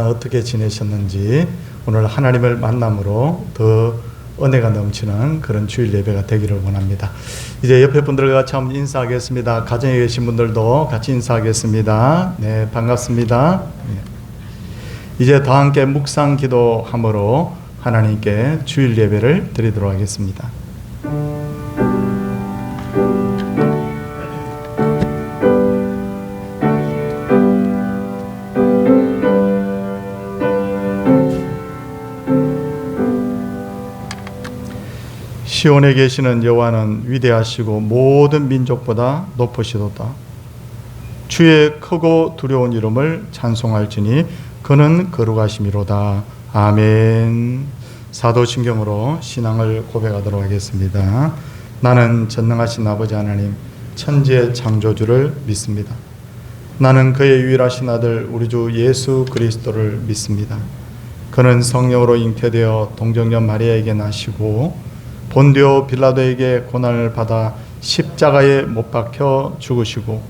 어떻게 지내셨는지 오늘 하나님을 만남으로 더 은혜가 넘치는 그런 주일 예배가 되기를 원합니다. 이제 옆에 분들과 같이 한번 인사하겠습니다. 가정에 계신 분들도 같이 인사하겠습니다. 네, 반갑습니다. 이제 다 함께 묵상 기도함으로 하나님께 주일 예배를 드리도록 하겠습니다. 시온에 계시는 여호와는 위대하시고 모든 민족보다 높으시도다. 주의 크고 두려운 이름을 찬송할지니 그는 거룩하심이로다. 아멘. 사도신경으로 신앙을 고백하도록 하겠습니다. 나는 전능하신 아버지 하나님 천지의 창조주를 믿습니다. 나는 그의 유일하신 아들 우리 주 예수 그리스도를 믿습니다. 그는 성령으로 잉태되어 동정녀 마리아에게 나시고 본디오 빌라도에게 고난을 받아 십자가에 못 박혀 죽으시고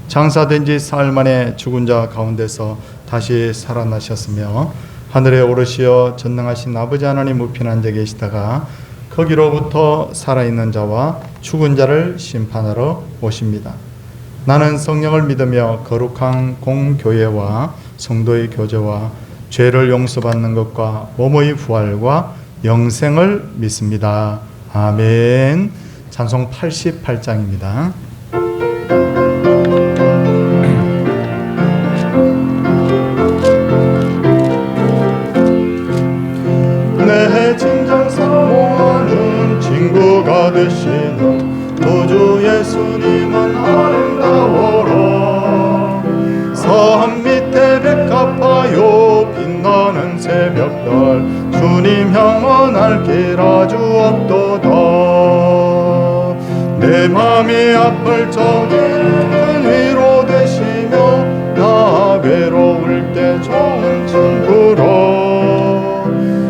장사된 지 사흘 만에 죽은 자 가운데서 다시 살아나셨으며 하늘에 오르시어 전능하신 아버지 하나님 우편 앉아 계시다가 거기로부터 살아있는 자와 죽은 자를 심판하러 오십니다. 나는 성령을 믿으며 거룩한 공교회와 성도의 교제와 죄를 용서받는 것과 몸의 부활과 영생을 믿습니다. 아멘. 찬송 88장입니다. 내 진정 사모하는 친구가 되시는 구주 예수님은 아름다워라. 산 밑에 백합화요 빛나는 새벽별 주님 영원할 길 아주 없도다. 내 맘이 아플 적에는 위로 되시며 나 외로울 때 좋은 친구라.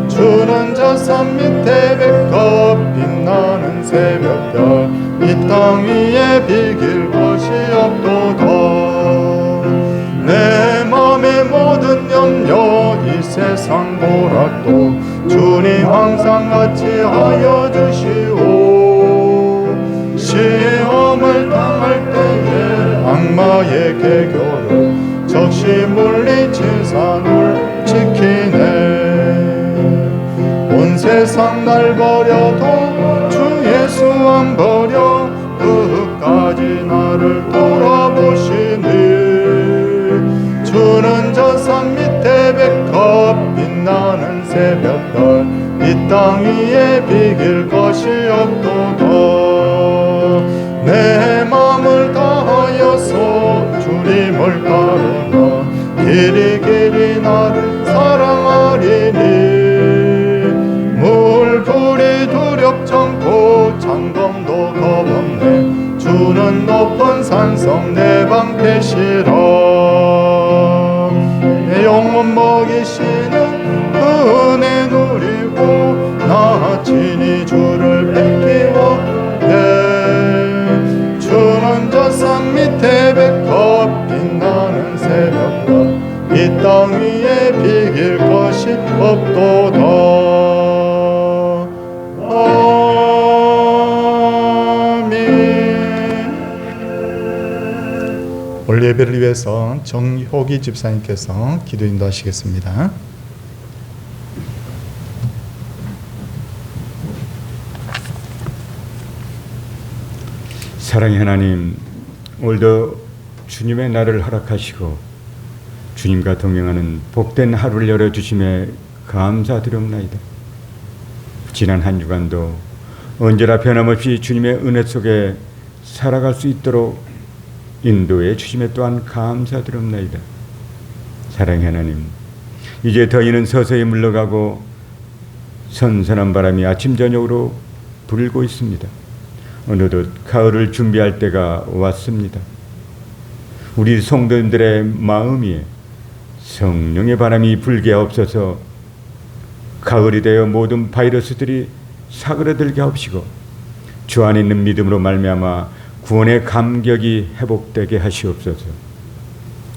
주는 저 산 밑에 백합 빛나는 새벽별 이 땅 위에 비길 것이 없도다. 내 맘의 모든 염려 이 세상 고락도 주님 항상 같이 하여 주시오. 시험을 당할 때에 악마의 계교를 적시 물리친 산을 지키네. 온 세상 날 버려도 주 예수 안 버려 끝까지 나를 돌아보시니. 주는 저 산 밑에 백합 빛나는 새벽별 이 땅 위에 비길 것이 없도다. 내 맘을 다하여서 주님을 따르며 길이 나를 사랑하리니. 물불이 두렵잖고 장검도 겁없네. 주는 높은 산성 내 방패시라. 내 영혼 먹이시는 은혜 누리고 나 친히 주를 뵙기원해. 주는 저 산 밑에 백합 빛나는 새벽별 이 땅 위에 비길 것이 없도다. 오늘 예배를 위해서 정효기 집사님께서 기도 인도하시겠습니다. 사랑의 하나님, 오늘도 주님의 날을 허락하시고 주님과 동행하는 복된 하루를 열어주심에 감사드립니다. 지난 한 주간도 언제나 변함없이 주님의 은혜 속에 살아갈 수 있도록 인도해 주심에 또한 감사드립니다. 사랑의 하나님, 이제 더위는 서서히 물러가고 선선한 바람이 아침 저녁으로 불고 있습니다. 어느덧 가을을 준비할 때가 왔습니다. 우리 성도님들의 마음 위에 성령의 바람이 불게 없어서 가을이 되어 모든 바이러스들이 사그러들게 하옵시고 주 안에 있는 믿음으로 말미암아 구원의 감격이 회복되게 하시옵소서.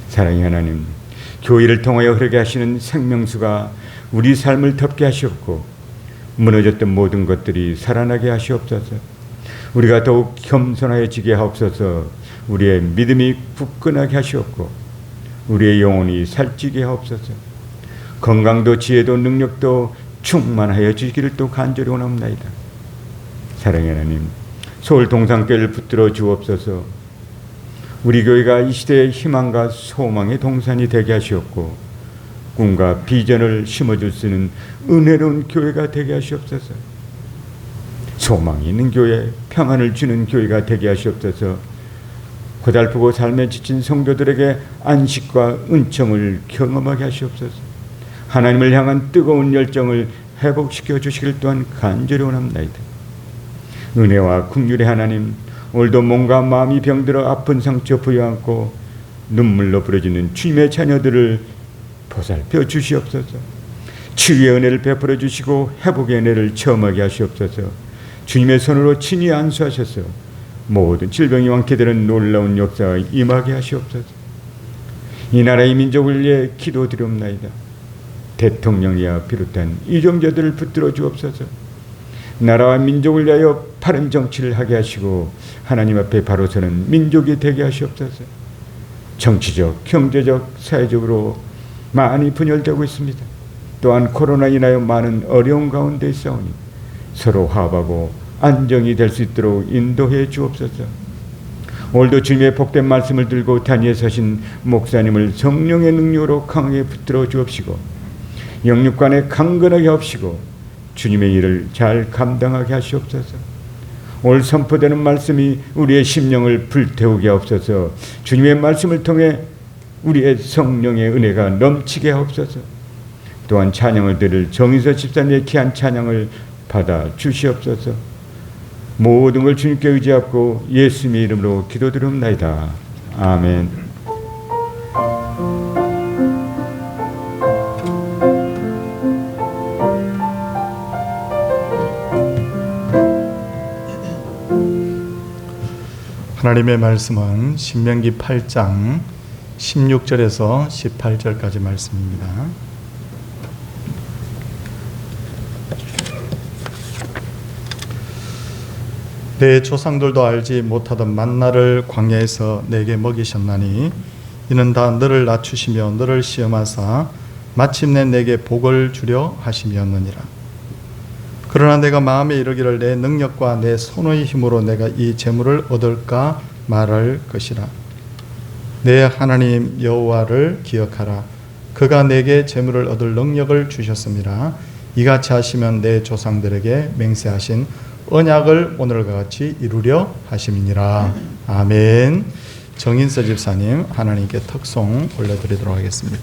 사랑의 하나님, 교회를 통하여 흐르게 하시는 생명수가 우리 삶을 덮게 하시옵고 무너졌던 모든 것들이 살아나게 하시옵소서. 우리가 더욱 겸손하여지게 하옵소서. 우리의 믿음이 굳건하게 하시옵고 우리의 영혼이 살찌게 하옵소서. 건강도 지혜도 능력도 충만하여 지기를 또 간절히 원합나이다. 사랑의 하나님, 서울 동산교회를 붙들어 주옵소서. 우리 교회가 이 시대의 희망과 소망의 동산이 되게 하시옵고 꿈과 비전을 심어줄 수 있는 은혜로운 교회가 되게 하시옵소서. 소망이 있는 교회, 평안을 주는 교회가 되게 하시옵소서. 고달프고 삶에 지친 성도들에게 안식과 은총을 경험하게 하시옵소서. 하나님을 향한 뜨거운 열정을 회복시켜 주시길 또한 간절히 원합나이다. 은혜와 긍휼의 하나님, 오늘도 몸과 마음이 병들어 아픈 상처 부여안고 눈물로 부러지는 주님의 자녀들을 보살펴 주시옵소서. 치유의 은혜를 베풀어 주시고 회복의 은혜를 체험하게 하시옵소서. 주님의 손으로 친히 안수하셔서 모든 질병이 완쾌되는 놀라운 역사가 임하게 하시옵소서. 이 나라의 민족을 위해 기도드리옵나이다. 대통령이야 비롯한 이종자들을 붙들어 주옵소서. 나라와 민족을 위하여 바른 정치를 하게 하시고 하나님 앞에 바로 서는 민족이 되게 하시옵소서. 정치적, 경제적, 사회적으로 많이 분열되고 있습니다. 또한 코로나 인하여 많은 어려운 가운데 있사오니 서로 화합하고 안정이 될 수 있도록 인도해 주옵소서. 오늘도 주님의 복된 말씀을 들고 단위에 서신 목사님을 성령의 능력으로 강하게 붙들어 주옵시고 영육간에 강건하게 하옵시고 주님의 일을 잘 감당하게 하시옵소서. 오늘 선포되는 말씀이 우리의 심령을 불태우게 하옵소서. 주님의 말씀을 통해 우리의 성령의 은혜가 넘치게 하옵소서. 또한 찬양을 드릴 정인서 집사님의 귀한 찬양을 받아 주시옵소서. 모든 걸 주님께 의지하고 예수님의 이름으로 기도드립니다. 아멘. 하나님의 말씀은 신명기 8장 16절에서 18절까지 말씀입니다. 내 조상들도 알지 못하던 만나를 광야에서 내게 먹이셨나니 이는 다 너를 낮추시며 너를 시험하사 마침내 내게 복을 주려 하심이었느니라. 그러나 내가 마음에 이르기를 내 능력과 내 손의 힘으로 내가 이 재물을 얻을까 말할 것이라. 내 하나님 여호와를 기억하라. 그가 내게 재물을 얻을 능력을 주셨음이라. 이같이 하시면 내 조상들에게 맹세하신 언약을 오늘과 같이 이루려 하심이니라. 아멘. 정인서 집사님 하나님께 특송 올려드리도록 하겠습니다.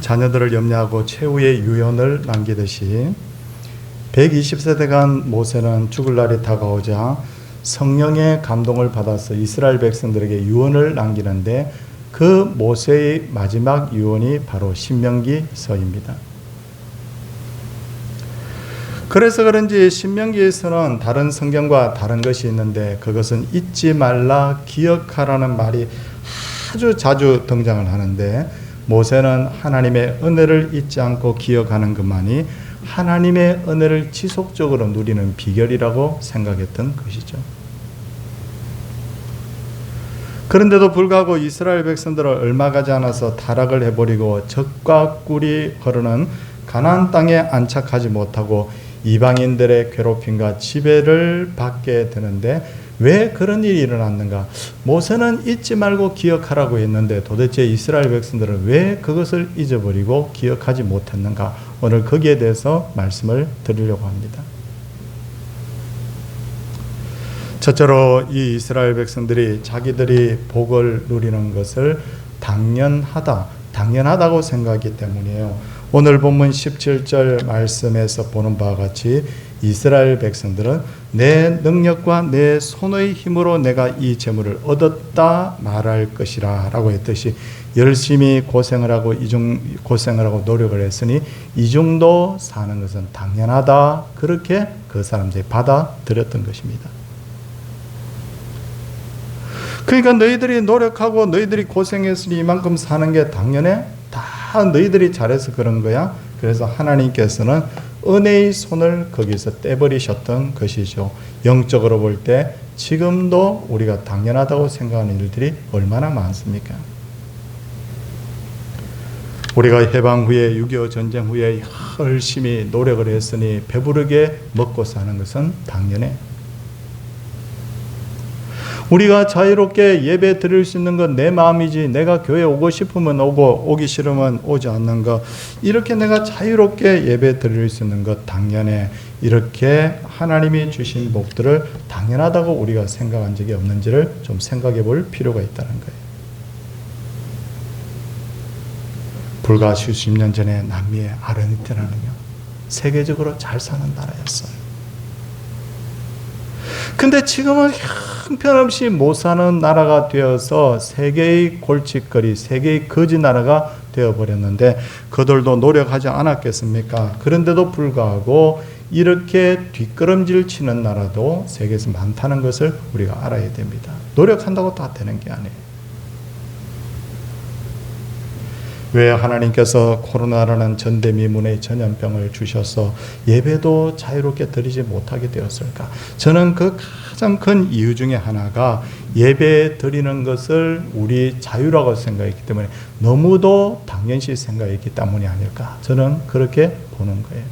자녀들을 염려하고 최후의 유언을 남기듯이 120세대간 모세는 죽을 날이 다가오자 성령의 감동을 받아서 이스라엘 백성들에게 유언을 남기는데 그 모세의 마지막 유언이 바로 신명기서입니다. 그래서 그런지 신명기에서는 다른 성경과 다른 것이 있는데 그것은 잊지 말라 기억하라는 말이 아주 자주 등장을 하는데 모세는 하나님의 은혜를 잊지 않고 기억하는 것만이 하나님의 은혜를 지속적으로 누리는 비결이라고 생각했던 것이죠. 그런데도 불구하고 이스라엘 백성들을 얼마 가지 않아서 타락을 해버리고 적과 꿀이 흐르는 가나안 땅에 안착하지 못하고 이방인들의 괴롭힘과 지배를 받게 되는데 왜 그런 일이 일어났는가? 모세는 잊지 말고 기억하라고 했는데 도대체 이스라엘 백성들은 왜 그것을 잊어버리고 기억하지 못했는가? 오늘 거기에 대해서 말씀을 드리려고 합니다. 첫째로 이 이스라엘 백성들이 자기들이 복을 누리는 것을 당연하다고 생각하기 때문이에요. 오늘 본문 17절 말씀에서 보는 바와 같이 이스라엘 백성들은 내 능력과 내 손의 힘으로 내가 이 재물을 얻었다 말할 것이라 라고 했듯이 열심히 고생을 하고 노력을 했으니 이 정도 사는 것은 당연하다, 그렇게 그 사람들이 받아들였던 것입니다. 그러니까 너희들이 노력하고 너희들이 고생했으니 이만큼 사는 게 당연해? 다 너희들이 잘해서 그런 거야? 그래서 하나님께서는 은혜의 손을 거기서 떼버리셨던 것이죠. 영적으로 볼 때 지금도 우리가 당연하다고 생각하는 일들이 얼마나 많습니까? 우리가 해방 후에 6.25 전쟁 후에 열심히 노력을 했으니 배부르게 먹고 사는 것은 당연해. 우리가 자유롭게 예배 드릴 수 있는 건 내 마음이지 내가 교회 오고 싶으면 오고 오기 싫으면 오지 않는 것, 이렇게 내가 자유롭게 예배 드릴 수 있는 것 당연해. 이렇게 하나님이 주신 복들을 당연하다고 우리가 생각한 적이 없는지를 좀 생각해 볼 필요가 있다는 거예요. 불과 수십 년 전에 남미의 아르헨티나는요, 세계적으로 잘 사는 나라였어요. 근데 지금은 형편없이 못 사는 나라가 되어서 세계의 골칫거리, 세계의 거지 나라가 되어버렸는데 그들도 노력하지 않았겠습니까? 그런데도 불구하고 이렇게 뒷걸음질 치는 나라도 세계에서 많다는 것을 우리가 알아야 됩니다. 노력한다고 다 되는 게 아니에요. 왜 하나님께서 코로나라는 전대미문의 전염병을 주셔서 예배도 자유롭게 드리지 못하게 되었을까? 저는 그 가장 큰 이유 중에 하나가 예배 드리는 것을 우리 자유라고 생각했기 때문에 너무도 당연시 생각했기 때문이 아닐까? 저는 그렇게 보는 거예요.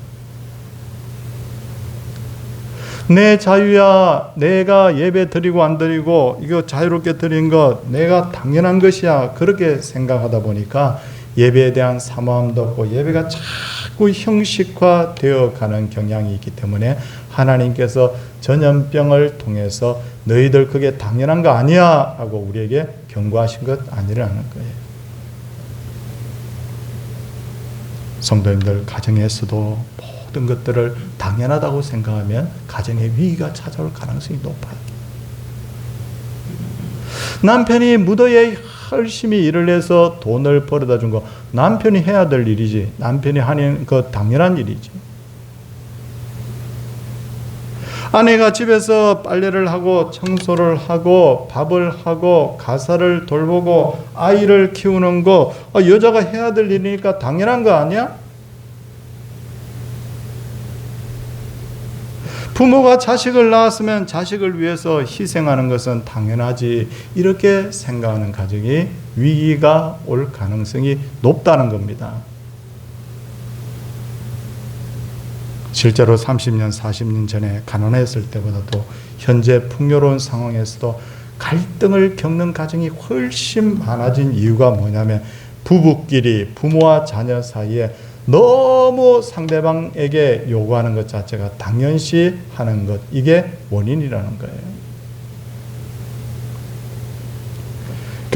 내 자유야, 내가 예배 드리고 안 드리고 이거 자유롭게 드린 것 내가 당연한 것이야, 그렇게 생각하다 보니까 예배에 대한 사모함도 없고 예배가 자꾸 형식화되어 가는 경향이 있기 때문에 하나님께서 전염병을 통해서 너희들 그게 당연한 거 아니야 하고 우리에게 경고하신 것 아니라는 거예요. 성도님들, 가정에서도 모든 것들을 당연하다고 생각하면 가정에 위기가 찾아올 가능성이 높아요. 남편이 무더위에 열심히 일을 해서 돈을 벌어다 준 거 남편이 해야 될 일이지, 남편이 하는 거 당연한 일이지. 아내가 집에서 빨래를 하고 청소를 하고 밥을 하고 가사를 돌보고 아이를 키우는 거 여자가 해야 될 일이니까 당연한 거 아니야? 부모가 자식을 낳았으면 자식을 위해서 희생하는 것은 당연하지, 이렇게 생각하는 가정이 위기가 올 가능성이 높다는 겁니다. 실제로 30년, 40년 전에 가난했을 때보다도 현재 풍요로운 상황에서도 갈등을 겪는 가정이 훨씬 많아진 이유가 뭐냐면 부부끼리, 부모와 자녀 사이에 너무 상대방에게 요구하는 것 자체가 당연시 하는 것, 이게 원인이라는 거예요.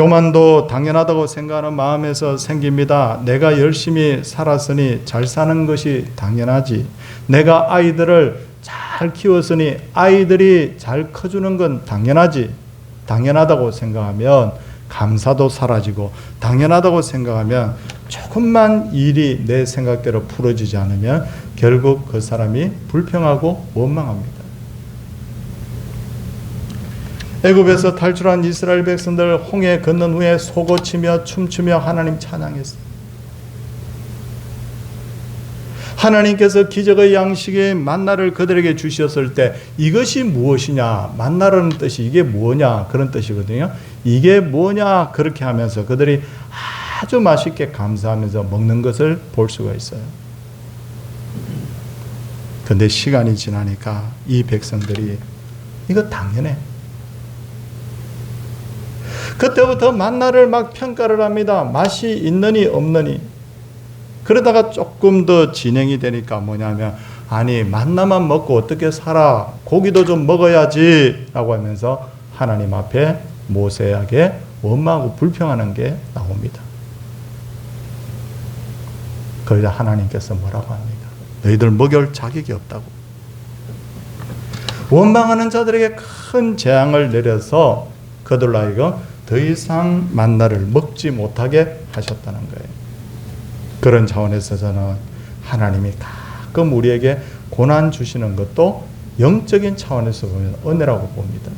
교만도 당연하다고 생각하는 마음에서 생깁니다. 내가 열심히 살았으니 잘 사는 것이 당연하지. 내가 아이들을 잘 키웠으니 아이들이 잘 커주는 건 당연하지. 당연하다고 생각하면 감사도 사라지고, 당연하다고 생각하면 조금만 일이 내 생각대로 풀어지지 않으면 결국 그 사람이 불평하고 원망합니다. 애굽에서 탈출한 이스라엘 백성들 홍해 건넌 후에 솟구치며 춤추며 하나님 찬양했어요. 하나님께서 기적의 양식의 만나를 그들에게 주셨을 때 이것이 무엇이냐, 만나라는 뜻이 이게 뭐냐 그런 뜻이거든요. 이게 뭐냐 그렇게 하면서 그들이 아주 맛있게 감사하면서 먹는 것을 볼 수가 있어요. 그런데 시간이 지나니까 이 백성들이 이거 당연해. 그때부터 만나를 막 평가를 합니다. 맛이 있느니 없느니. 그러다가 조금 더 진행이 되니까 뭐냐면, 아니 만나만 먹고 어떻게 살아, 고기도 좀 먹어야지 라고 하면서 하나님 앞에 모세에게 원망하고 불평하는 게 나옵니다. 그러자 하나님께서 뭐라고 합니까? 너희들 먹여올 자격이 없다고. 원망하는 자들에게 큰 재앙을 내려서 그들로 하여금 더 이상 만나를 먹지 못하게 하셨다는 거예요. 그런 차원에서 저는 하나님이 가끔 우리에게 고난 주시는 것도 영적인 차원에서 보면 은혜라고 봅니다.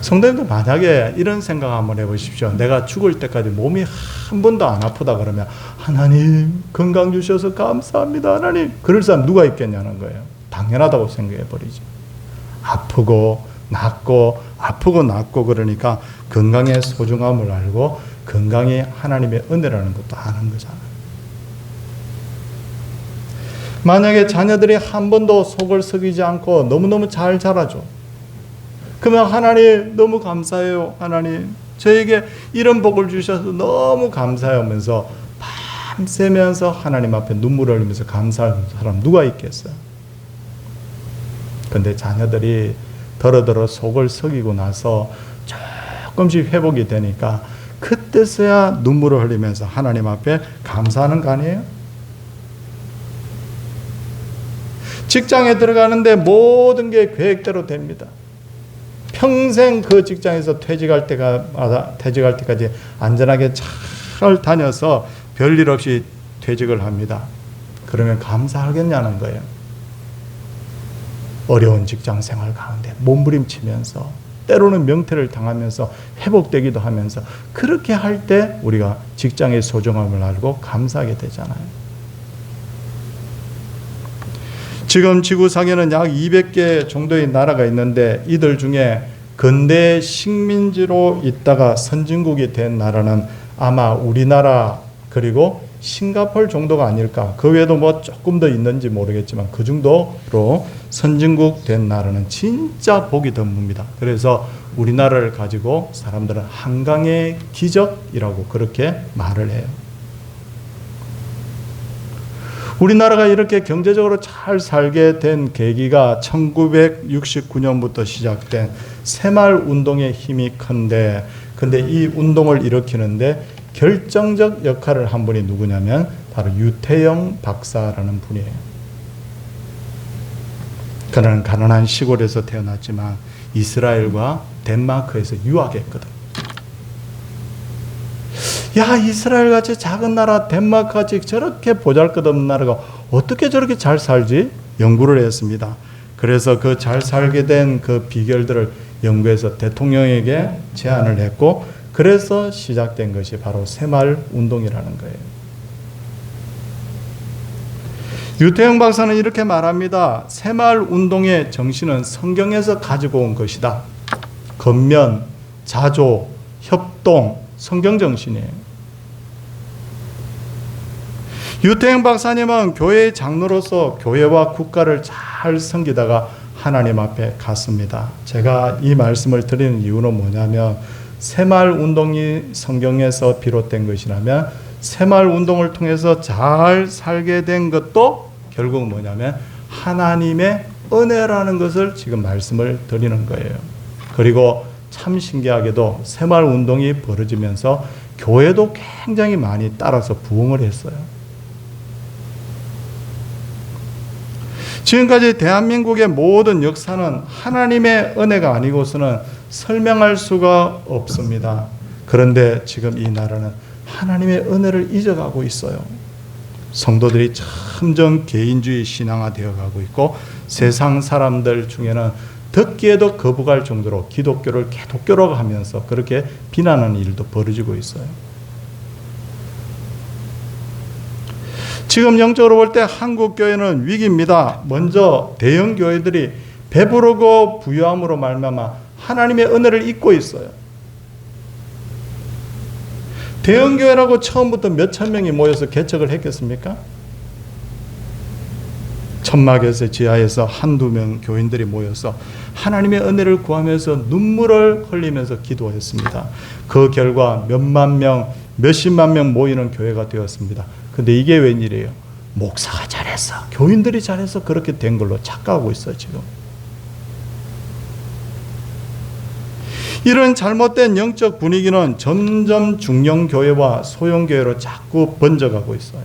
성도님도 만약에 이런 생각 한번 해보십시오. 내가 죽을 때까지 몸이 한 번도 안 아프다 그러면 하나님 건강 주셔서 감사합니다 하나님, 그럴 사람 누가 있겠냐는 거예요. 당연하다고 생각해 버리죠. 아프고 낫고 그러니까 건강의 소중함을 알고 건강이 하나님의 은혜라는 것도 아는 거잖아요. 만약에 자녀들이 한 번도 속을 썩이지 않고 너무너무 잘 자라죠. 그러면 하나님 너무 감사해요. 하나님 저에게 이런 복을 주셔서 너무 감사해요 하면서 밤새면서 하나님 앞에 눈물을 흘리면서 감사하는 사람 누가 있겠어요? 그런데 자녀들이 더러더러 속을 썩이고 나서 조금씩 회복이 되니까 그때서야 눈물을 흘리면서 하나님 앞에 감사하는 거 아니에요? 직장에 들어가는데 모든 게 계획대로 됩니다. 평생 그 직장에서 퇴직할 때까지 안전하게 잘 다녀서 별일 없이 퇴직을 합니다. 그러면 감사하겠냐는 거예요. 어려운 직장 생활 가운데 몸부림치면서 때로는 명퇴를 당하면서 회복되기도 하면서 그렇게 할 때 우리가 직장의 소중함을 알고 감사하게 되잖아요. 지금 지구상에는 약 200개 정도의 나라가 있는데 이들 중에 근대 식민지로 있다가 선진국이 된 나라는 아마 우리나라 그리고 싱가포르 정도가 아닐까. 그 외에도 뭐 조금 더 있는지 모르겠지만 그 정도로 선진국 된 나라는 진짜 복이 드뭅니다. 그래서 우리나라를 가지고 사람들은 한강의 기적이라고 그렇게 말을 해요. 우리나라가 이렇게 경제적으로 잘 살게 된 계기가 1969년부터 시작된 새마을운동의 힘이 큰데, 근데 이 운동을 일으키는데 결정적 역할을 한 분이 누구냐면 바로 유태영 박사라는 분이에요. 그는 가난한 시골에서 태어났지만 이스라엘과 덴마크에서 유학했거든. 야, 이스라엘 같이 작은 나라, 덴마크 같이 저렇게 보잘것없는 나라가 어떻게 저렇게 잘 살지? 연구를 했습니다. 그래서 그 잘 살게 된 그 비결들을 연구해서 대통령에게 제안을 했고, 그래서 시작된 것이 바로 새마을 운동이라는 거예요. 유태영 박사는 이렇게 말합니다. 새마을 운동의 정신은 성경에서 가지고 온 것이다. 건면, 자조, 협동, 성경 정신이에요. 유태영 박사님은 교회의 장로로서 교회와 국가를 잘 섬기다가 하나님 앞에 갔습니다. 제가 이 말씀을 드리는 이유는 뭐냐면, 새마을 운동이 성경에서 비롯된 것이라면 새마을 운동을 통해서 잘 살게 된 것도 결국 뭐냐면 하나님의 은혜라는 것을 지금 말씀을 드리는 거예요. 그리고 참 신기하게도 새마을 운동이 벌어지면서 교회도 굉장히 많이 따라서 부흥을 했어요. 지금까지 대한민국의 모든 역사는 하나님의 은혜가 아니고서는 설명할 수가 없습니다. 그런데 지금 이 나라는 하나님의 은혜를 잊어가고 있어요. 성도들이 점점 개인주의 신앙화되어 가고 있고 세상 사람들 중에는 듣기에도 거부할 정도로 기독교를 개독교라고 하면서 그렇게 비난하는 일도 벌어지고 있어요. 지금 영적으로 볼 때 한국 교회는 위기입니다. 먼저 대형 교회들이 배부르고 부유함으로 말미암아 하나님의 은혜를 잊고 있어요. 대형 교회라고 처음부터 몇천 명이 모여서 개척을 했겠습니까? 천막에서 지하에서 한두 명 교인들이 모여서 하나님의 은혜를 구하면서 눈물을 흘리면서 기도했습니다. 그 결과 몇만 명, 몇십만 명 모이는 교회가 되었습니다. 근데 이게 웬일이에요? 목사가 잘했어, 교인들이 잘해서 그렇게 된 걸로 착각하고 있어요. 지금 이런 잘못된 영적 분위기는 점점 중형교회와 소형교회로 자꾸 번져가고 있어요.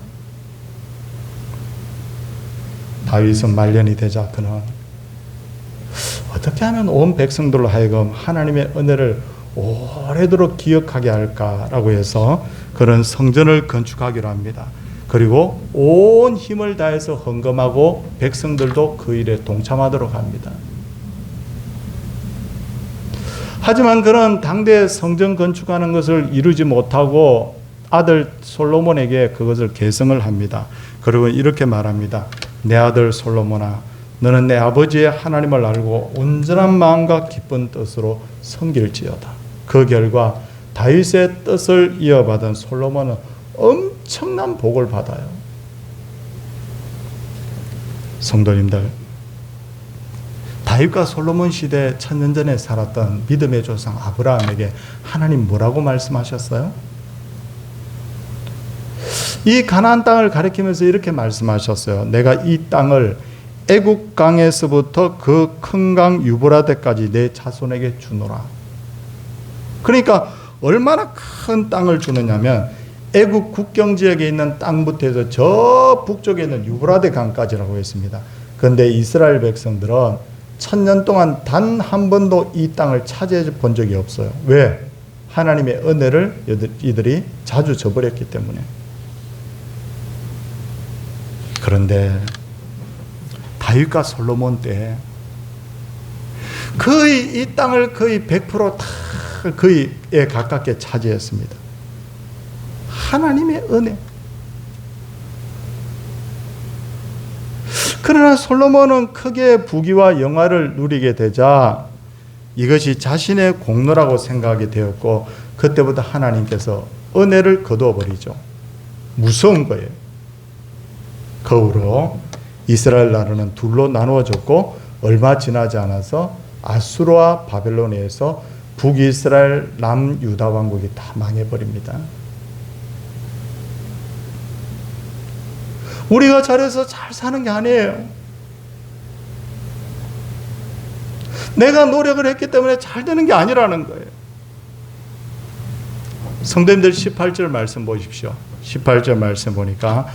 다윗은 말년이 되자 그는 어떻게 하면 온 백성들로 하여금 하나님의 은혜를 오래도록 기억하게 할까라고 해서 그런 성전을 건축하기로 합니다. 그리고 온 힘을 다해서 헌금하고 백성들도 그 일에 동참하도록 합니다. 하지만 그는 당대 성전 건축하는 것을 이루지 못하고 아들 솔로몬에게 그것을 계승을 합니다. 그리고 이렇게 말합니다. 내 아들 솔로몬아, 너는 내 아버지의 하나님을 알고 온전한 마음과 기쁜 뜻으로 섬길지어다. 그 결과 다윗의 뜻을 이어받은 솔로몬은 엄청난 복을 받아요. 성도님들, 다윗과 솔로몬 시대 천년 전에 살았던 믿음의 조상 아브라함에게 하나님 뭐라고 말씀하셨어요? 이 가나안 땅을 가리키면서 이렇게 말씀하셨어요. 내가 이 땅을 애굽 강에서부터 그 큰 강 유브라데까지 내 자손에게 주노라. 그러니까 얼마나 큰 땅을 주느냐면 애굽 국경 지역에 있는 땅부터 해서 저 북쪽에 있는 유브라데 강까지라고 했습니다. 그런데 이스라엘 백성들은 천년 동안 단 한 번도 이 땅을 차지해 본 적이 없어요. 왜? 하나님의 은혜를 이들이 자주 저버렸기 때문에. 그런데 다윗과 솔로몬 때 거의 이 땅을 거의 100%다 거의에 가깝게 차지했습니다. 하나님의 은혜. 그러나 솔로몬은 크게 부귀와 영화를 누리게 되자 이것이 자신의 공로라고 생각이 되었고 그때부터 하나님께서 은혜를 거두어 버리죠. 무서운 거예요. 그 후로 이스라엘 나라는 둘로 나누어졌고 얼마 지나지 않아서 아수르와 바벨론에서 북이스라엘 남유다 왕국이 다 망해버립니다. 우리가 잘해서 잘 사는 게 아니에요. 내가 노력을 했기 때문에 잘 되는 게 아니라는 거예요. 성도님들 18절 말씀 보십시오. 18절 말씀 보니까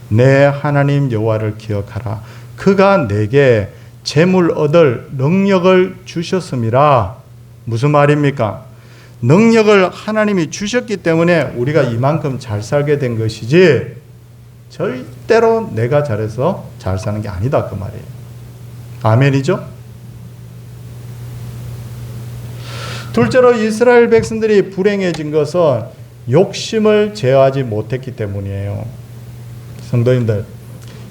내 하나님 여호와를 기억하라. 그가 내게 재물 얻을 능력을 주셨음이라. 무슨 말입니까? 능력을 하나님이 주셨기 때문에 우리가 이만큼 잘 살게 된 것이지 절대로 내가 잘해서 잘 사는 게 아니다 그 말이에요. 아멘이죠? 둘째로 이스라엘 백성들이 불행해진 것은 욕심을 제어하지 못했기 때문이에요. 성도님들,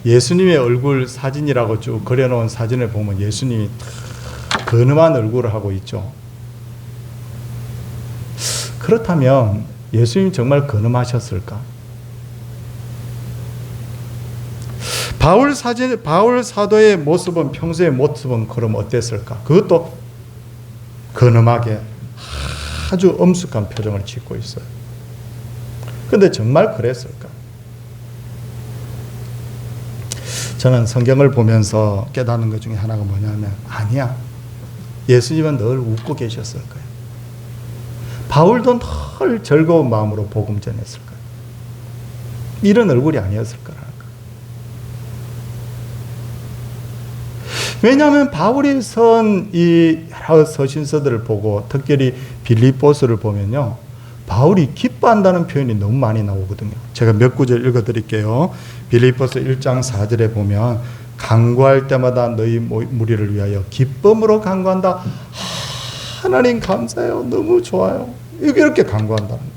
예수님의 얼굴 사진이라고 쭉 그려놓은 사진을 보면 예수님이 근엄한 얼굴을 하고 있죠. 그렇다면 예수님 정말 근엄하셨을까? 바울 사도의 모습은 평소의 모습은 그럼 어땠을까? 그것도 근엄하게 아주 엄숙한 표정을 짓고 있어요. 그런데 정말 그랬을까? 저는 성경을 보면서 깨닫는 것 중에 하나가 뭐냐면 아니야. 예수님은 늘 웃고 계셨을 거예요. 바울도 늘 즐거운 마음으로 복음 전했을 거예요. 이런 얼굴이 아니었을 거라는 거예요. 왜냐하면 바울이 쓴 이 여러 서신서들을 보고 특별히 빌립보서를 보면요, 바울이 기뻐한다는 표현이 너무 많이 나오거든요. 제가 몇 구절 읽어드릴게요. 빌립보서 1장 4절에 보면 간구할 때마다 너희 무리를 위하여 기쁨으로 간구한다. 하나님 감사해요. 너무 좋아요. 이렇게 간구한다는 거예요.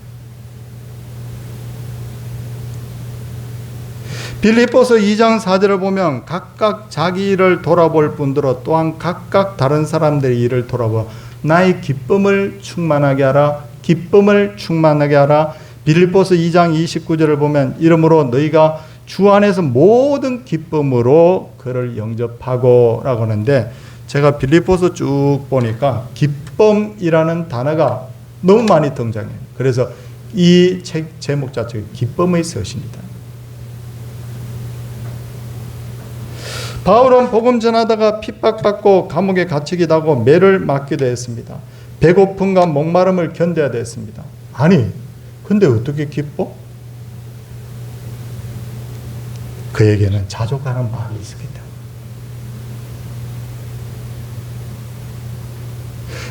빌립보서 2장 4절을 보면 각각 자기 일을 돌아볼 뿐더러 또한 각각 다른 사람들의 일을 돌아보아 나의 기쁨을 충만하게 하라. 기쁨을 충만하게 하라. 빌립보서 2장 29절을 보면 이러므로 너희가 주 안에서 모든 기쁨으로 그를 영접하고 라고 하는데, 제가 빌립보서 쭉 보니까 기쁨이라는 단어가 너무 많이 등장해요. 그래서 이 책 제목 자체가 기쁨의 서신이다. 바울은 복음 전하다가 핍박받고 감옥에 갇히기도 하고 매를 맞기도 했습니다. 배고픔과 목마름을 견뎌야 됐습니다. 아니, 근데 어떻게 기뻐? 그에게는 자족하는 마음이 있었기 때문에.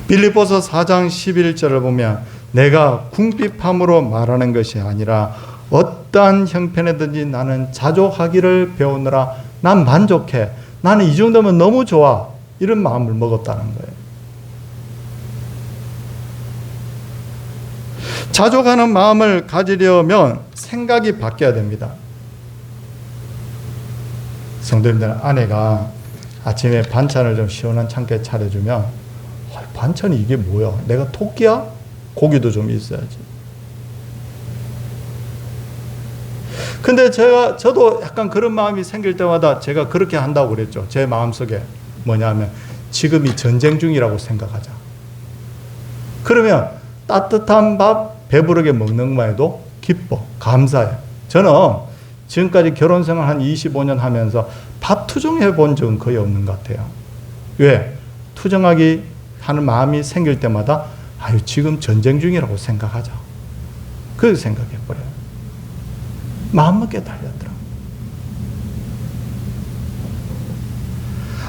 빌립보서 4장 11절을 보면 내가 궁핍함으로 말하는 것이 아니라 어떠한 형편에든지 나는 자족하기를 배우느라 난 만족해. 나는 이 정도면 너무 좋아. 이런 마음을 먹었다는 거예요. 자족하는 마음을 가지려면 생각이 바뀌어야 됩니다. 성도님들, 아내가 아침에 반찬을 좀 시원찮게 차려주면 반찬이 이게 뭐야? 내가 토끼야? 고기도 좀 있어야지. 근데 저도 약간 그런 마음이 생길 때마다 제가 그렇게 한다고 그랬죠. 제 마음속에 뭐냐면 지금이 전쟁 중이라고 생각하자. 그러면 따뜻한 밥 배부르게 먹는 것만 해도 기뻐, 감사해. 저는 지금까지 결혼 생활 한 25년 하면서 밥 투정해 본 적은 거의 없는 것 같아요. 왜? 투정하기 하는 마음이 생길 때마다 아유, 지금 전쟁 중이라고 생각하자. 그렇게 생각해버려요. 마음먹게 달렸더라.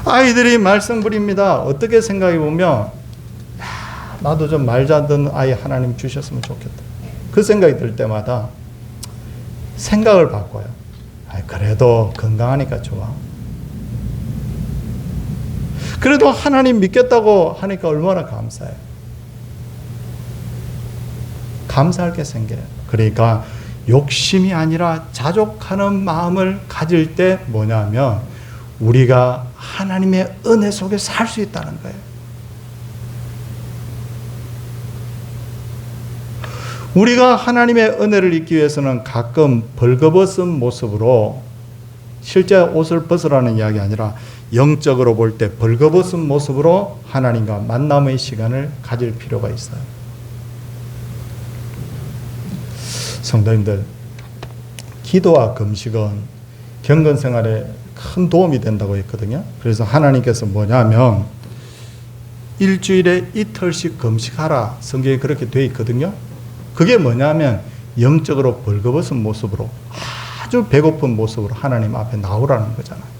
아이들이 말썽 부립니다. 어떻게 생각해보면 나도 좀 말 잘 듣는 아이 하나님 주셨으면 좋겠다. 그 생각이 들 때마다 생각을 바꿔요. 그래도 건강하니까 좋아. 그래도 하나님 믿겠다고 하니까 얼마나 감사해. 감사할 게 생겨요. 그러니까 욕심이 아니라 자족하는 마음을 가질 때 뭐냐면 우리가 하나님의 은혜 속에 살 수 있다는 거예요. 우리가 하나님의 은혜를 잊기 위해서는 가끔 벌거벗은 모습으로, 실제 옷을 벗으라는 이야기 아니라 영적으로 볼 때 벌거벗은 모습으로 하나님과 만남의 시간을 가질 필요가 있어요. 성도님들, 기도와 금식은 경건 생활에 큰 도움이 된다고 했거든요. 그래서 하나님께서 뭐냐면 일주일에 이틀씩 금식하라, 성경에 그렇게 되어 있거든요. 그게 뭐냐면 영적으로 벌거벗은 모습으로, 아주 배고픈 모습으로 하나님 앞에 나오라는 거잖아요.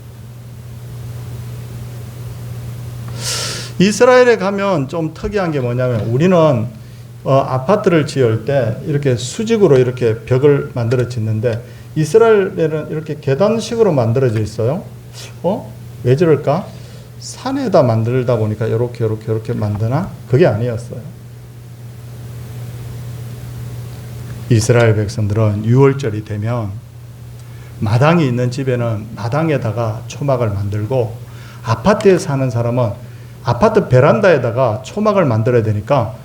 이스라엘에 가면 좀 특이한 게 뭐냐면 우리는 아파트를 지을 때 이렇게 수직으로 이렇게 벽을 만들어 짓는데 이스라엘에는 이렇게 계단식으로 만들어져 있어요. 왜 저럴까? 산에다 만들다 보니까 이렇게 만드나? 그게 아니었어요. 이스라엘 백성들은 6월절이 되면 마당이 있는 집에는 마당에다가 초막을 만들고, 아파트에 사는 사람은 아파트 베란다에다가 초막을 만들어야 되니까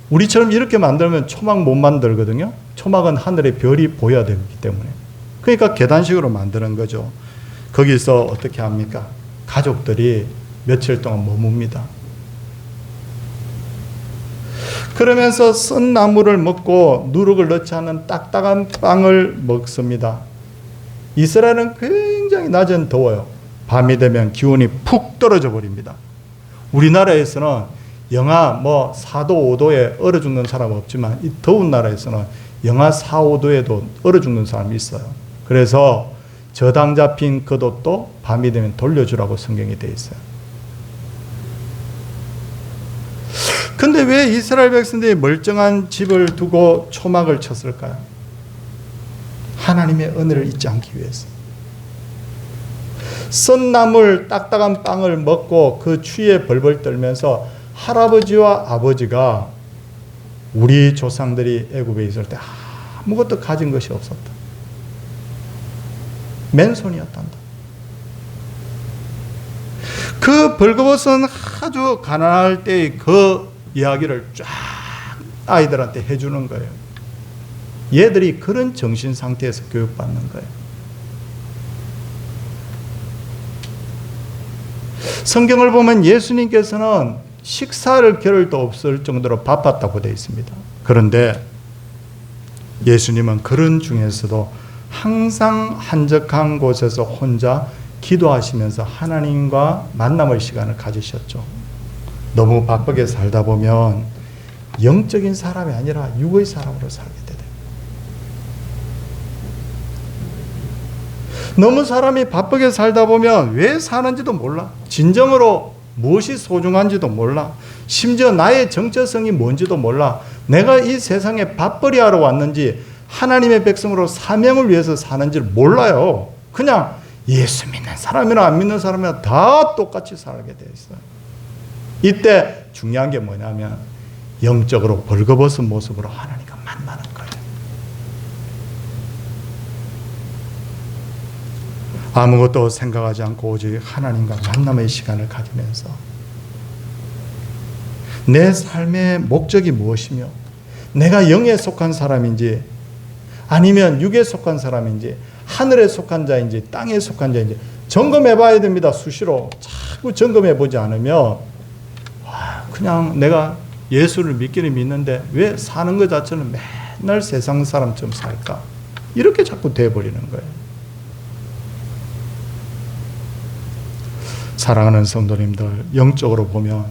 우리처럼 이렇게 만들면 초막 못 만들거든요. 초막은 하늘에 별이 보여야 되기 때문에. 그러니까 계단식으로 만드는 거죠. 거기서 어떻게 합니까? 가족들이 며칠 동안 머뭅니다. 그러면서 쓴 나물을 먹고 누룩을 넣지 않은 딱딱한 빵을 먹습니다. 이스라엘은 굉장히 낮은 더워요. 밤이 되면 기온이 푹 떨어져 버립니다. 우리나라에서는 영하 뭐 4도 5도에 얼어 죽는 사람 없지만 이 더운 나라에서는 영하 4, 5도에도 얼어 죽는 사람이 있어요. 그래서 저당 잡힌 겉옷도 밤이 되면 돌려주라고 성경이 되어 있어요. 근데 왜 이스라엘 백성들이 멀쩡한 집을 두고 초막을 쳤을까요? 하나님의 은혜를 잊지 않기 위해서. 썬 나물 딱딱한 빵을 먹고 그 추위에 벌벌 떨면서 할아버지와 아버지가 우리 조상들이 애굽에 있을 때 아무것도 가진 것이 없었다. 맨손이었단다. 그 벌거벗은 아주 가난할 때의 그 이야기를 쫙 아이들한테 해주는 거예요. 얘들이 그런 정신 상태에서 교육받는 거예요. 성경을 보면 예수님께서는 식사를 겨를도 없을 정도로 바빴다고 되어 있습니다. 그런데 예수님은 그런 중에서도 항상 한적한 곳에서 혼자 기도하시면서 하나님과 만남의 시간을 가지셨죠. 너무 바쁘게 살다 보면 영적인 사람이 아니라 육의 사람으로 살게 돼요. 너무 사람이 바쁘게 살다 보면 왜 사는지도 몰라. 진정으로 무엇이 소중한지도 몰라. 심지어 나의 정체성이 뭔지도 몰라. 내가 이 세상에 밥벌이 하러 왔는지 하나님의 백성으로 사명을 위해서 사는지를 몰라요. 그냥 예수 믿는 사람이나 안 믿는 사람이나 다 똑같이 살게 돼 있어요. 이때 중요한 게 뭐냐면 영적으로 벌거벗은 모습으로 하나님과 만나는 거예요. 아무것도 생각하지 않고 오직 하나님과 만남의 시간을 가지면서 내 삶의 목적이 무엇이며 내가 영에 속한 사람인지 아니면 육에 속한 사람인지 하늘에 속한 자인지 땅에 속한 자인지 점검해 봐야 됩니다. 수시로 자꾸 점검해 보지 않으면 그냥 내가 예수를 믿기는 믿는데 왜 사는 것 자체는 맨날 세상 사람처럼 살까? 이렇게 자꾸 돼버리는 거예요. 사랑하는 성도님들, 영적으로 보면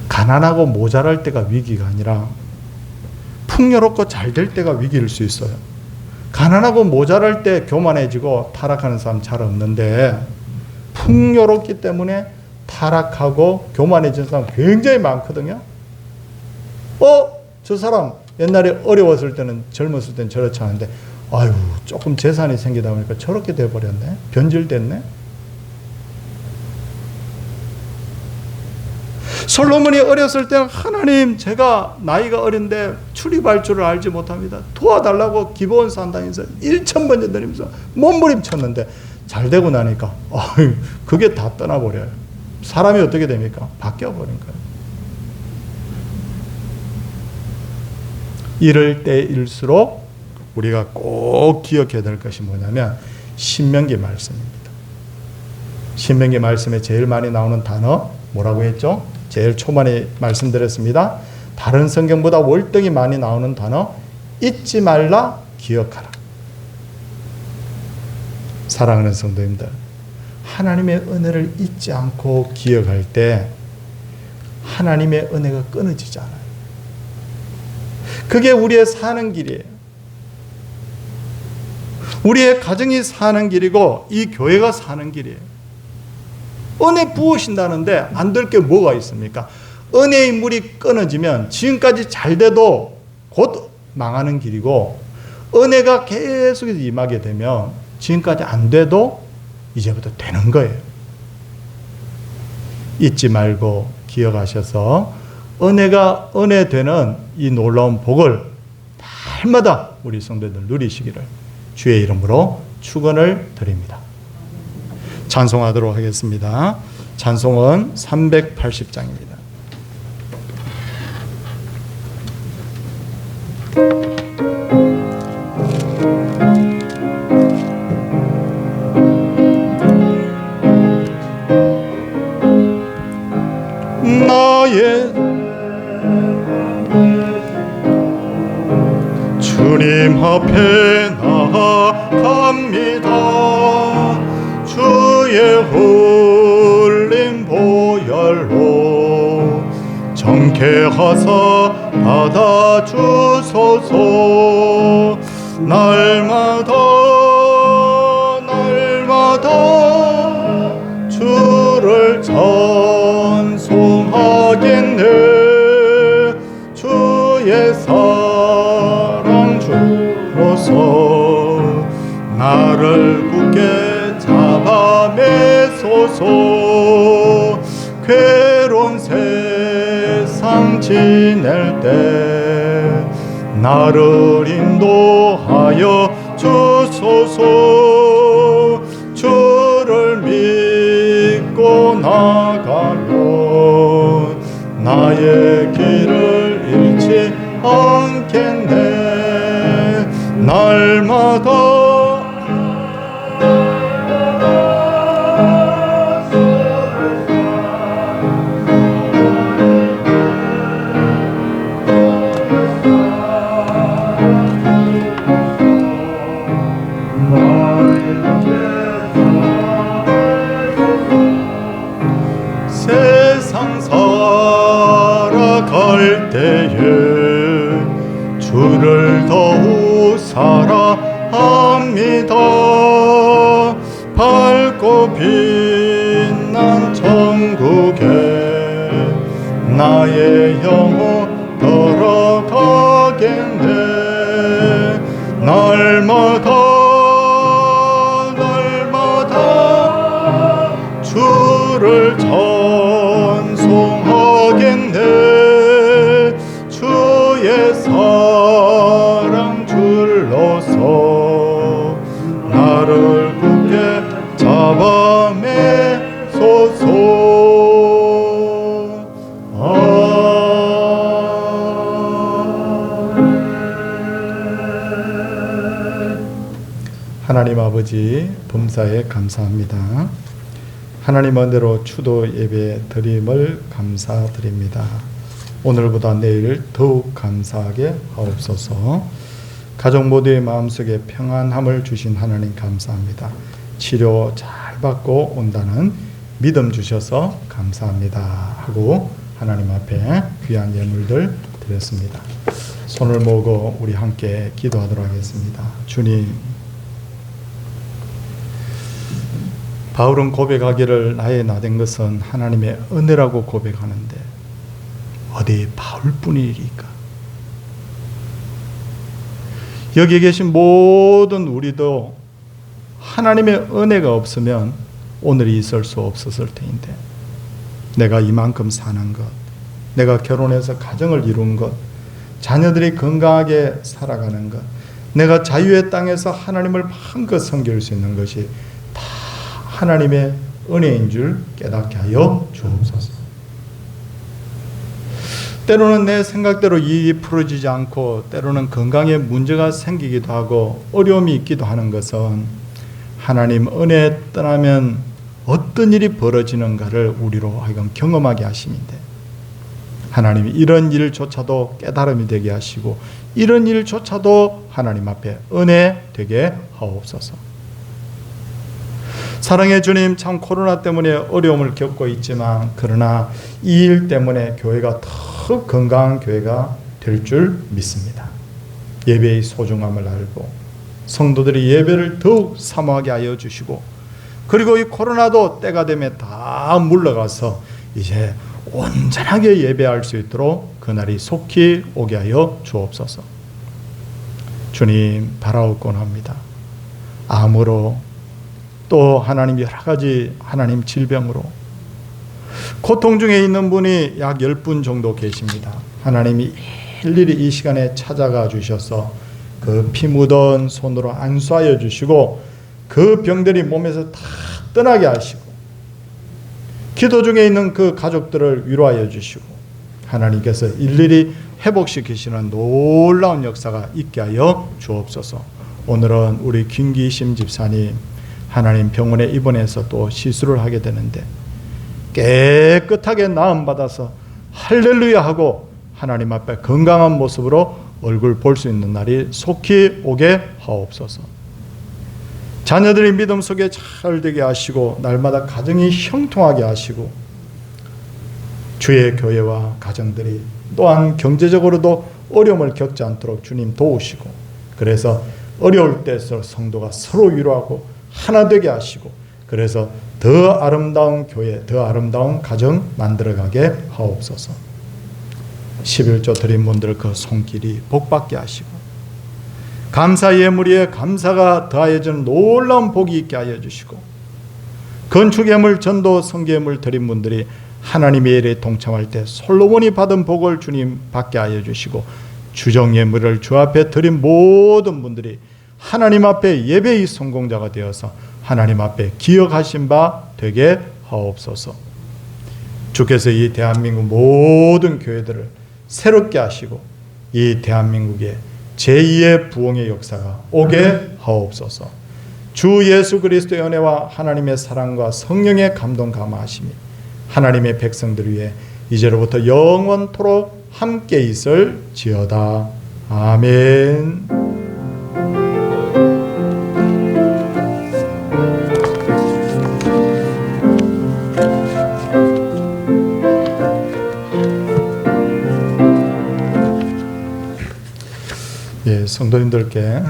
가난하고 모자랄 때가 위기가 아니라 풍요롭고 잘 될 때가 위기일 수 있어요. 가난하고 모자랄 때 교만해지고 타락하는 사람 잘 없는데 풍요롭기 때문에 타락하고 교만해진 사람 굉장히 많거든요. 저 사람 옛날에 어려웠을 때는 젊었을 때는 저렇지 않은데 아유 조금 재산이 생기다 보니까 저렇게 돼버렸네. 변질됐네. 솔로몬이 어렸을 때는 하나님 제가 나이가 어린데 출입할 줄을 알지 못합니다. 도와달라고 기브온 산당에서 1,000번 드리면서 몸부림쳤는데 잘 되고 나니까 그게 다 떠나버려요. 사람이 어떻게 됩니까? 바뀌어버린 거예요. 이럴 때일수록 우리가 꼭 기억해야 될 것이 뭐냐면 신명기 말씀입니다. 신명기 말씀에 제일 많이 나오는 단어 뭐라고 했죠? 제일 초반에 말씀드렸습니다. 다른 성경보다 월등히 많이 나오는 단어 잊지 말라 기억하라. 사랑하는 성도님들, 하나님의 은혜를 잊지 않고 기억할 때 하나님의 은혜가 끊어지지 않아요. 그게 우리의 사는 길이에요. 우리의 가정이 사는 길이고 이 교회가 사는 길이에요. 은혜 부으신다는데 안 될 게 뭐가 있습니까? 은혜의 물이 끊어지면 지금까지 잘 돼도 곧 망하는 길이고 은혜가 계속해서 임하게 되면 지금까지 안 돼도 이제부터 되는 거예요. 잊지 말고 기억하셔서 은혜가 은혜 되는 이 놀라운 복을 날마다 우리 성도들 누리시기를 주의 이름으로 축원을 드립니다. 찬송하도록 하겠습니다. 찬송은 380장입니다. 나의 주님 앞에 나아갑니다. 주의 흘린 보혈로 좋게 하사 받아주소서. 날마다 주를 찬송하겠네. 주의 사랑 주로서 나를 굳게 잡아매소서. 괴로운 세상 지낼 때 나를 인도하여 주소서. 주를 믿고 나가면 나의 길을 잃지 않겠네. 날마다 세상 살아갈 때에 주를 더욱 사랑합니다. 밝고 빛난 천국에 나의 영혼 들어가겠네. 날마다 주를 찬송하겠네. 주의 사랑 줄로서 나를 굳게 잡아매소서. 하나님 아버지, 범사에 감사합니다. 하나님 은혜로 추도 예배 드림을 감사드립니다. 오늘보다 내일 더욱 감사하게 하옵소서. 가족 모두의 마음속에 평안함을 주신 하나님 감사합니다. 치료 잘 받고 온다는 믿음 주셔서 감사합니다 하고 하나님 앞에 귀한 예물들 드렸습니다. 손을 모으고 우리 함께 기도하도록 하겠습니다. 주님, 바울은 고백하기를 나의 나된 것은 하나님의 은혜라고 고백하는데 어디 바울뿐이리까? 여기 계신 모든 우리도 하나님의 은혜가 없으면 오늘이 있을 수 없었을 텐데, 내가 이만큼 사는 것, 내가 결혼해서 가정을 이룬 것, 자녀들이 건강하게 살아가는 것, 내가 자유의 땅에서 하나님을 마음껏 섬길 수 있는 것이 다 하나님의 은혜인 줄 깨닫게 하여 주옵소서. 때로는 내 생각대로 일이 풀어지지 않고 때로는 건강에 문제가 생기기도 하고 어려움이 있기도 하는 것은 하나님 은혜에 떠나면 어떤 일이 벌어지는가를 우리로 하여금 경험하게 하심인데, 하나님이 이런 일조차도 깨달음이 되게 하시고 이런 일조차도 하나님 앞에 은혜 되게 하옵소서. 사랑의 주님, 참 코로나 때문에 어려움을 겪고 있지만 그러나 이 일 때문에 교회가 더 건강한 교회가 될 줄 믿습니다. 예배의 소중함을 알고 성도들이 예배를 더욱 사모하게 하여 주시고, 그리고 이 코로나도 때가 되면 다 물러가서 이제 온전하게 예배할 수 있도록 그날이 속히 오게 하여 주옵소서. 주님, 바라옵곤 합니다. 암으로 또 하나님 여러 가지 하나님 질병으로 고통 중에 있는 분이 약 10분 정도 계십니다. 하나님이 일일이 이 시간에 찾아가 주셔서 그 피 묻은 손으로 안수하여 주시고 그 병들이 몸에서 다 떠나게 하시고 기도 중에 있는 그 가족들을 위로하여 주시고 하나님께서 일일이 회복시키시는 놀라운 역사가 있게 하여 주옵소서. 오늘은 우리 김기심 집사님 하나님 병원에 입원해서 또 시술을 하게 되는데 깨끗하게 나음받아서 할렐루야 하고 하나님 앞에 건강한 모습으로 얼굴 볼 수 있는 날이 속히 오게 하옵소서. 자녀들이 믿음 속에 잘 되게 하시고 날마다 가정이 형통하게 하시고 주의 교회와 가정들이 또한 경제적으로도 어려움을 겪지 않도록 주님 도우시고, 그래서 어려울 때일수록 성도가 서로 위로하고 하나 되게 하시고, 그래서 더 아름다운 교회, 더 아름다운 가정 만들어가게 하옵소서. 11조 드린 분들 그 손길이 복받게 하시고, 감사 예물에 감사가 더하여지는 놀라운 복이 있게 하여 주시고, 건축 예물, 전도, 성교 예물 드린 분들이 하나님의 일에 동참할 때 솔로몬이 받은 복을 주님 받게 하여 주시고, 주정 예물을 주 앞에 드린 모든 분들이 하나님 앞에 예배의 성공자가 되어서 하나님 앞에 기억하신 바 되게 하옵소서. 주께서 이 대한민국 모든 교회들을 새롭게 하시고 이 대한민국에 제2의 부흥의 역사가 오게 하옵소서. 주 예수 그리스도의 은혜와 하나님의 사랑과 성령의 감동 감화하심이 하나님의 백성들 위해 이제로부터 영원토록 함께 있을지어다. 아멘. 예, 성도님들께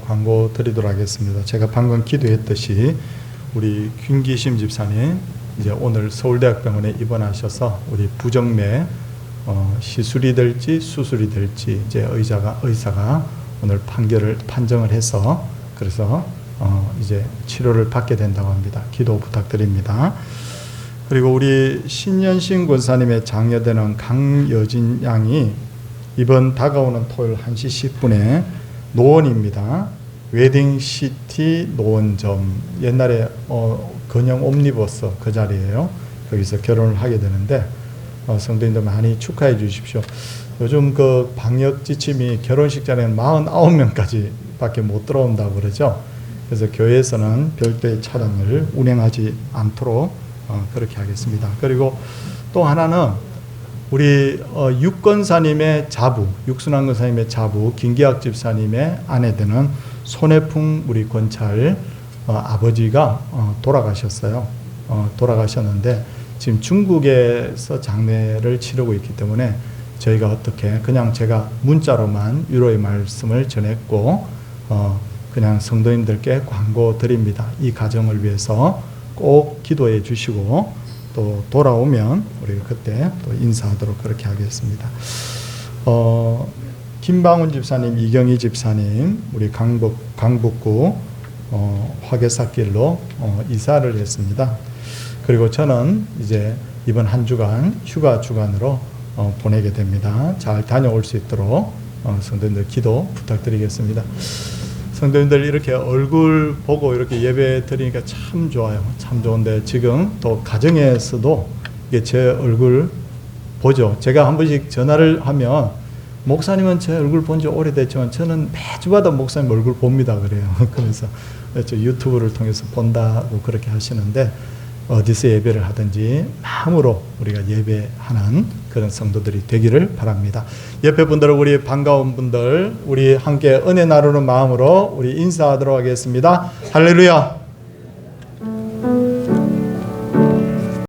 광고 드리도록 하겠습니다. 제가 방금 기도했듯이 우리 김기심 집사님 이제 오늘 서울대학병원에 입원하셔서 우리 부정맥 시술이 될지 수술이 될지 이제 의사가 오늘 판정을 해서 그래서 이제 치료를 받게 된다고 합니다. 기도 부탁드립니다. 그리고 우리 신현신 권사님의 장녀되는 강여진 양이 이번 다가오는 토요일 1시 10분에 노원입니다. 웨딩시티 노원점, 옛날에 건영 옴니버스 그 자리예요. 거기서 결혼을 하게 되는데 성도님들 많이 축하해 주십시오. 요즘 그 방역 지침이 결혼식 자리는 49명까지 밖에 못 들어온다고 그러죠. 그래서 교회에서는 별도의 차량을 운행하지 않도록 그렇게 하겠습니다. 그리고 또 하나는 우리 육권사님의 자부, 육순환 권사님의 자부, 김기학 집사님의 아내 되는 손해풍 우리 권찰 아버지가 돌아가셨어요. 돌아가셨는데 지금 중국에서 장례를 치르고 있기 때문에 저희가 어떻게 그냥 제가 문자로만 위로의 말씀을 전했고 그냥 성도님들께 광고 드립니다. 이 가정을 위해서 꼭 기도해 주시고 또 돌아오면 우리가 그때 또 인사하도록 그렇게 하겠습니다. 김방훈 집사님, 이경희 집사님, 우리 강북구 화계사길로 이사를 했습니다. 그리고 저는 이제 이번 한 주간 휴가 주간으로 보내게 됩니다. 잘 다녀올 수 있도록 성도님들 기도 부탁드리겠습니다. 성도님들 이렇게 얼굴 보고 이렇게 예배 드리니까 참 좋아요. 참 좋은데 지금 또 가정에서도 이게 제 얼굴 보죠. 제가 한 번씩 전화를 하면 목사님은 제 얼굴 본 지 오래됐지만 저는 매주마다 목사님 얼굴 봅니다 그래요. 그래서 저 유튜브를 통해서 본다고 그렇게 하시는데 어디서 예배를 하든지 마음으로 우리가 예배하는 그런 성도들이 되기를 바랍니다. 옆에 분들, 우리 반가운 분들, 우리 함께 은혜 나누는 마음으로 우리 인사하도록 하겠습니다. 할렐루야.